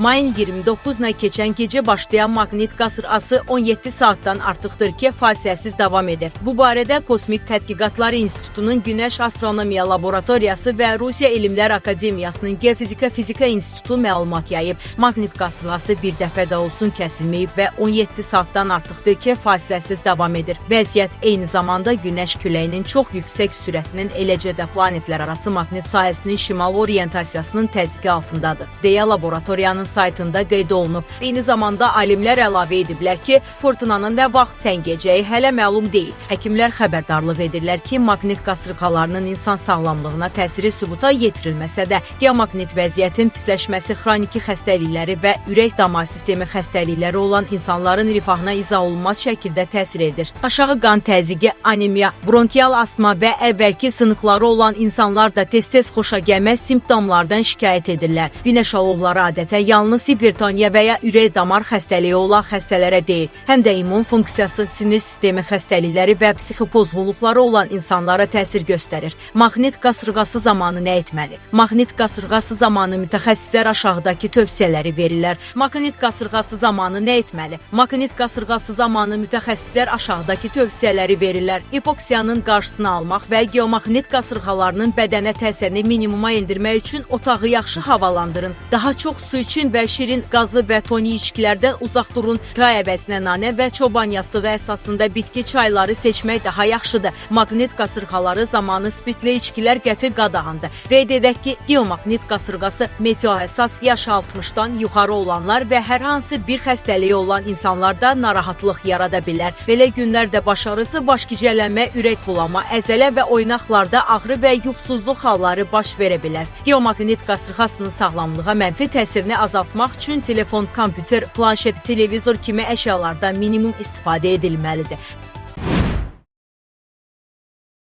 Mayın 29-na keçən gecə başlayan maqnit qasırğası 17 saatdan artıqdır ki, fasiləsiz davam edir. Bu barədə Kosmik Tədqiqatları İnstitutunun Günəş Astronomiya Laboratoriyası və Rusiya Elmlər Akademiyasının Geofizika İnstitutu məlumat yayıb. Maqnit qasırğası bir dəfə də olsun kəsilməyib və 17 saatdan artıqdır ki, fasiləsiz davam edir. Vəziyyət eyni zamanda Günəş küləyinin çox yüksək sürətinin, eləcə də planetlər arası maqnit sahəsinin şimal orientasiyasının təzyiqi altındadır, deyə laboratoriyanın saytında qeyd olunub. Eyni zamanda alimlər əlavə ediblər ki, fırtınanın nə vaxt səngəcəyi hələ məlum deyil. Həkimlər xəbərdarlıq edirlər ki, maqnit qasırğalarının insan sağlamlığına təsiri sübuta yetirilməsə də, geomaqnit vəziyyətin pisləşməsi xroniki xəstəlikləri və ürək-damar sistemi xəstəlikləri olan insanların rifahına izah olunmaz şəkildə təsir edir. Aşağı qan təzyiqi, anemiya, bronkial asma və əvvəlki sınıqları olan insanlar da tez-tez xoşagəlməz simptomlardan şikayət edirlər. Günəş alovları adətən yalnız hipertoniya və ya ürək-damar xəstəliyi olan xəstələrə deyil, həm də immun funksiyası, sinir sistemi xəstəlikləri və psixi pozğunluqları olan insanlara təsir göstərir. Maqnit qasırğası zamanı nə etməli? Maqnit qasırğası zamanı mütəxəssislər aşağıdakı tövsiyələri verirlər. Maqnit qasırğası zamanı nə etməli? Maqnit qasırğası zamanı mütəxəssislər aşağıdakı tövsiyələri verirlər. Hipoksiyanın qarşısını almaq və geomaqnit qasırğalarının bədənə təsirini minimuma endirmək üçün otağı yaxşı havalandırın. Daha çox su için və şirin, qazlı və toni içkilərdən uzaq durun. Çay əvəzinə nanə və çoban yastığı əsasında bitki çayları seçmək daha yaxşıdır. Maqnit qasırğaları zamanı spirtli içkilər qəti qadağandır. Qeyd edək ki, geomaqnit qasırğası meteohəssas yaşı 60-dan yuxarı olanlar və hər hansı bir xəstəliyi olan insanlarda narahatlıq yarada bilər. Belə günlərdə baş ağrısı, baş gicəllənmə, ürək bulama, əzələ və oynaqlarda ağrı və yuxusuzluq halları baş verə bilər. Geomaqnit qasırğasının sağlamlığa mənfi təsirini azaltmaq üçün telefon, kompüter, planşet, televizor kimi əşyalardan minimum istifadə edilməlidir.